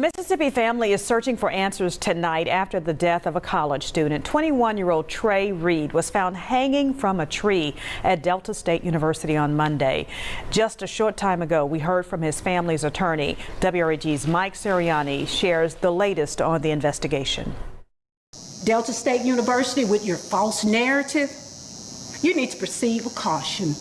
Mississippi family is searching for answers tonight after the death of a college student. 21-year-old Trey Reed was found hanging from a tree at Delta State University on Monday. Just a short time ago, we heard from his family's attorney. WRAG's Mike Sirianni shares the latest on the investigation. Delta State University, with your false narrative, you need to proceed with caution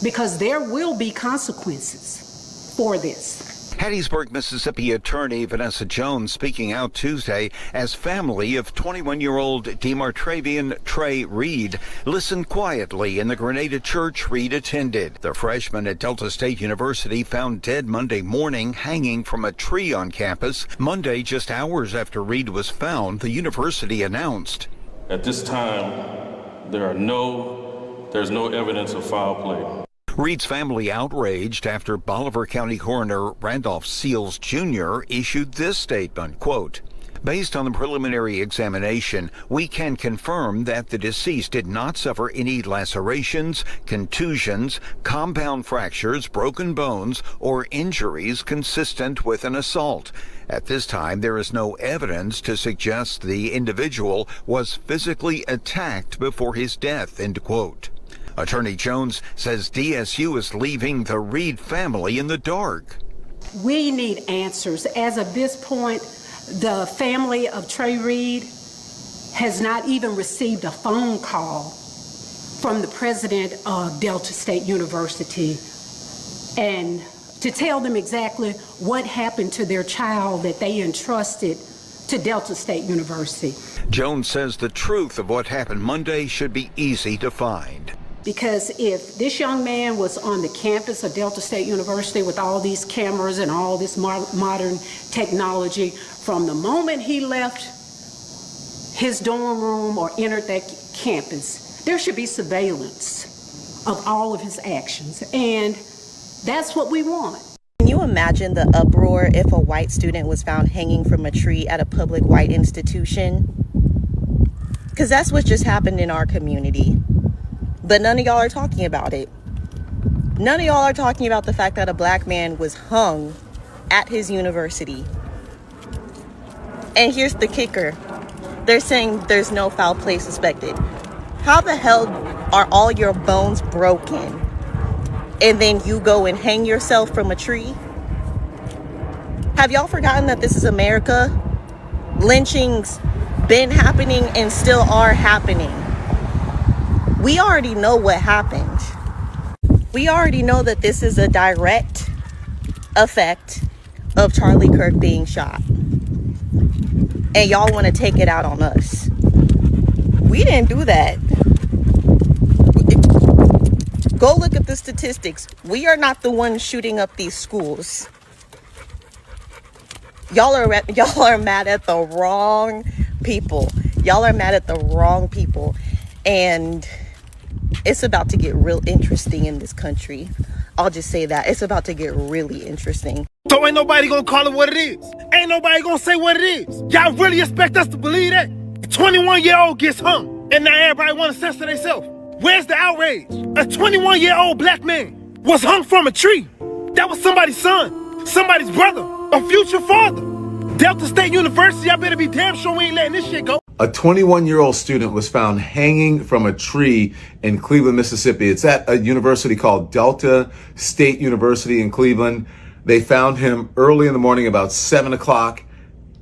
because there will be consequences for this. Hattiesburg, Mississippi attorney Vanessa Jones speaking out Tuesday as family of 21-year-old Demartravian Trey Reed listened quietly in the Grenada church Reed attended. The freshman at Delta State University found dead Monday morning hanging from a tree on campus. Monday, just hours after Reed was found, the university announced. At this time, there's no evidence of foul play. Reed's family outraged after Bolivar County Coroner Randolph Seals Jr. issued this statement, quote, "Based on the preliminary examination, we can confirm that the deceased did not suffer any lacerations, contusions, compound fractures, broken bones, or injuries consistent with an assault. At this time, there is no evidence to suggest the individual was physically attacked before his death," end quote. Attorney Jones says DSU is leaving the Reed family in the dark. We need answers. As of this point, the family of Trey Reed has not even received a phone call from the president of Delta State University and to tell them exactly what happened to their child that they entrusted to Delta State University. Jones says the truth of what happened Monday should be easy to find. Because if this young man was on the campus of Delta State University with all these cameras and all this modern technology, from the moment he left his dorm room or entered that campus, there should be surveillance of all of his actions. And that's what we want. Can you imagine the uproar if a white student was found hanging from a tree at a public white institution? Because that's what just happened in our community. But none of y'all are talking about it. None of y'all are talking about the fact that a black man was hung at his university. And here's the kicker. They're saying there's no foul play suspected. How the hell are all your bones broken and then you go and hang yourself from a tree? Have y'all forgotten that this is America? Lynchings been happening and still are happening. We already know what happened. We already know that this is a direct effect of Charlie Kirk being shot. And y'all want to take it out on us. We didn't do that. Go look at the statistics. We are not the ones shooting up these schools. Y'all are mad at the wrong people. Y'all are mad at the wrong people. And it's about to get real interesting in this country. I'll just say that. It's about to get really interesting. So ain't nobody gonna call it what it is. Ain't nobody gonna say what it is. Y'all really expect us to believe that? A 21-year-old gets hung, and now everybody wanna censor themselves. Where's the outrage? A 21-year-old black man was hung from a tree. That was somebody's son, somebody's brother, a future father. Delta State University, I better be damn sure we ain't letting this shit go. A 21-year-old student was found hanging from a tree in Cleveland, Mississippi. It's at a university called Delta State University in Cleveland. They found him early in the morning, about 7 o'clock,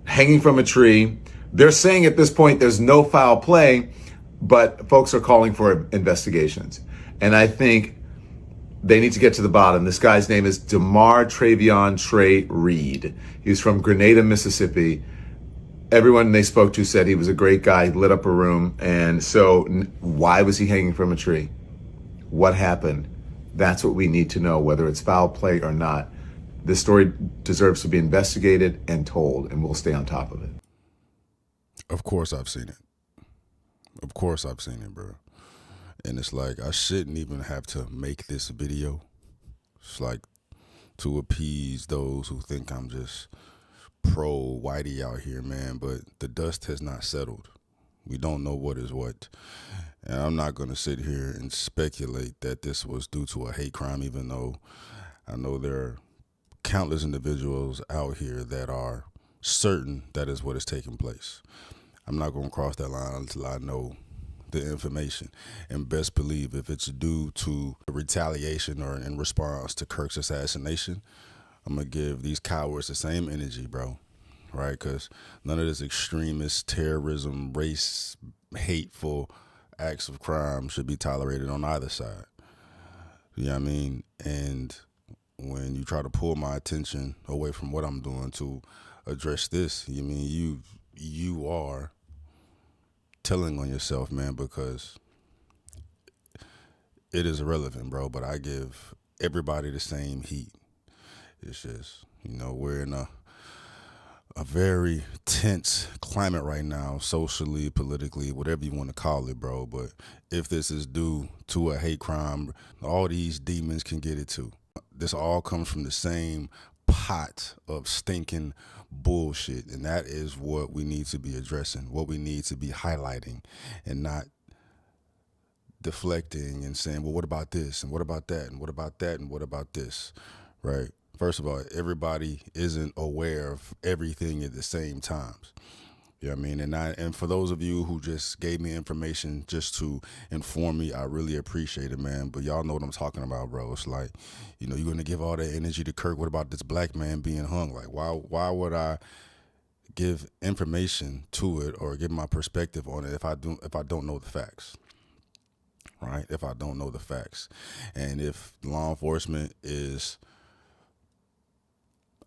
hanging from a tree. They're saying at this point there's no foul play, but folks are calling for investigations. And I think they need to get to the bottom. This guy's name is Demartravian Trey Reed. He's from Grenada, Mississippi. Everyone they spoke to said he was a great guy, lit up a room. And so why was he hanging from a tree? What happened? That's what we need to know, whether it's foul play or not. This story deserves to be investigated and told, and we'll stay on top of it. Of course I've seen it. Of course I've seen it, bro. And it's like, I shouldn't even have to make this video. It's like to appease those who think I'm just pro whitey out here, man, but the dust has not settled. We don't know what is what. And I'm not going to sit here and speculate that this was due to a hate crime, even though I know there are countless individuals out here that are certain that is what is taking place. I'm not going to cross that line until I know the information, and best believe if it's due to retaliation or in response to Kirk's assassination, I'm going to give these cowards the same energy, bro, right? Because none of this extremist terrorism, race, hateful acts of crime should be tolerated on either side. You know what I mean? And when you try to pull my attention away from what I'm doing to address this, you mean you are telling on yourself, man, because it is irrelevant, bro. But I give everybody the same heat. It's just, we're in a very tense climate right now, socially, politically, whatever you want to call it, bro. But if this is due to a hate crime, all these demons can get it too. This all comes from the same pot of stinking bullshit, and that is what we need to be addressing, what we need to be highlighting, and not deflecting and saying, well, what about this, and what about that, and what about that, and what about this, right? First of all, everybody isn't aware of everything at the same times. You know what I mean? And for those of you who just gave me information just to inform me, I really appreciate it, man. But y'all know what I'm talking about, bro. It's like, you're going to give all that energy to Kirk. What about this black man being hung? Like, why would I give information to it or give my perspective on it if I don't know the facts? Right? If I don't know the facts. And if law enforcement is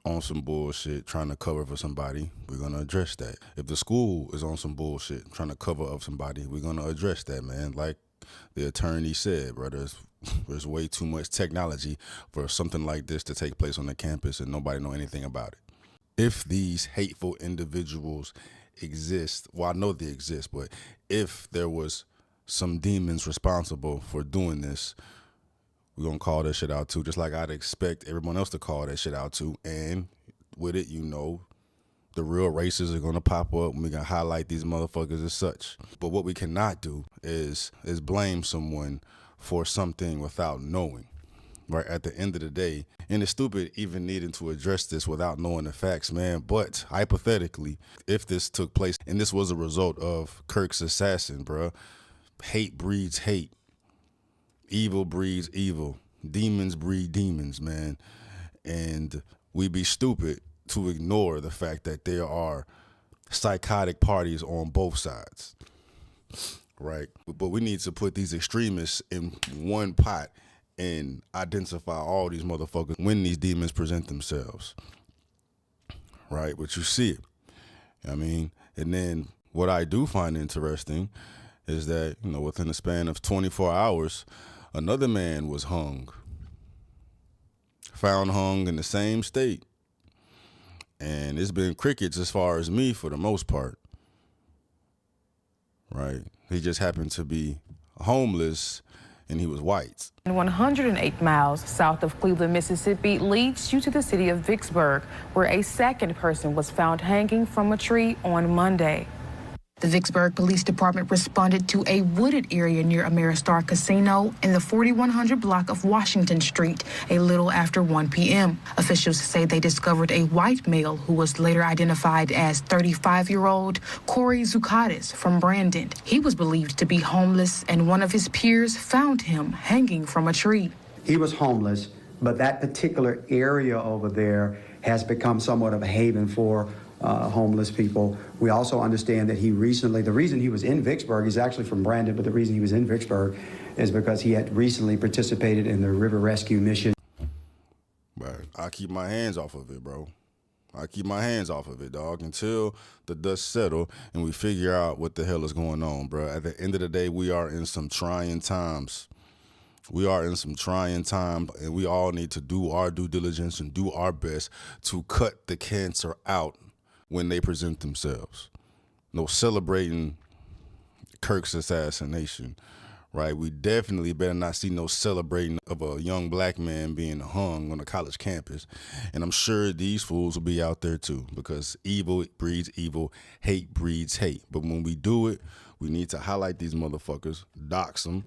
on some bullshit trying to cover for somebody, we're going to address that. If the school is on some bullshit trying to cover up somebody, we're going to address that, man. Like the attorney said, bro, there's way too much technology for something like this to take place on the campus and nobody know anything about it. If these hateful individuals exist, well, I know they exist, but if there was some demons responsible for doing this, we're going to call that shit out too, just like I'd expect everyone else to call that shit out too. And with it, the real racists are going to pop up and we're going to highlight these motherfuckers as such. But what we cannot do is blame someone for something without knowing, right? At the end of the day, and it's stupid even needing to address this without knowing the facts, man. But hypothetically, if this took place and this was a result of Kirk's assassin, bro, hate breeds hate. Evil breeds evil. Demons breed demons, man. And we'd be stupid to ignore the fact that there are psychotic parties on both sides, right? But we need to put these extremists in one pot and identify all these motherfuckers when these demons present themselves, right? But you see it. I mean, and then what I do find interesting is that, within the span of 24 hours, another man was found hung in the same state. And it's been crickets as far as me for the most part, right? He just happened to be homeless and he was white. 108 miles south of Cleveland, Mississippi leads you to the city of Vicksburg, where a second person was found hanging from a tree on Monday. The Vicksburg Police Department responded to a wooded area near Ameristar Casino in the 4100 block of Washington Street a little after 1 p.m. Officials say they discovered a white male who was later identified as 35-year-old Corey Zucatis from Brandon. He was believed to be homeless, and one of his peers found him hanging from a tree. He was homeless, but that particular area over there has become somewhat of a haven for homeless people. We also understand that the reason he was in Vicksburg, he's actually from Brandon, but the reason he was in Vicksburg is because he had recently participated in the river rescue mission. But I keep my hands off of it, bro. I keep my hands off of it, dog, until the dust settle and we figure out what the hell is going on, bro. At the end of the day, we are in some trying times. We are in some trying time, and we all need to do our due diligence and do our best to cut the cancer out when they present themselves. No celebrating Kirk's assassination, right? We definitely better not see no celebrating of a young black man being hung on a college campus. And I'm sure these fools will be out there too, because evil breeds evil, hate breeds hate. But when we do it, we need to highlight these motherfuckers, dox them,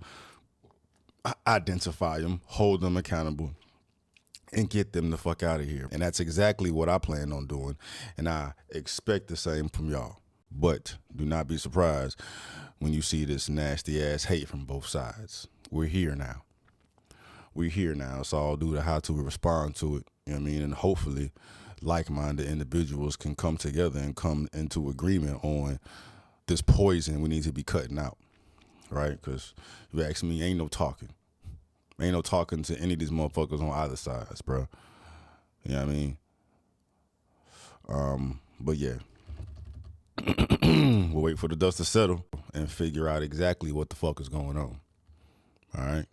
identify them, hold them accountable, and get them the fuck out of here. And that's exactly what I plan on doing. And I expect the same from y'all. But do not be surprised when you see this nasty ass hate from both sides. We're here now. We're here now. It's all due to how to respond to it. You know what I mean? And hopefully like-minded individuals can come together and come into agreement on this poison we need to be cutting out. Right? Because if you ask me, ain't no talking. Ain't no talking to any of these motherfuckers on either sides, bro. You know what I mean? But yeah. We'll wait for the dust to settle and figure out exactly what the fuck is going on. All right?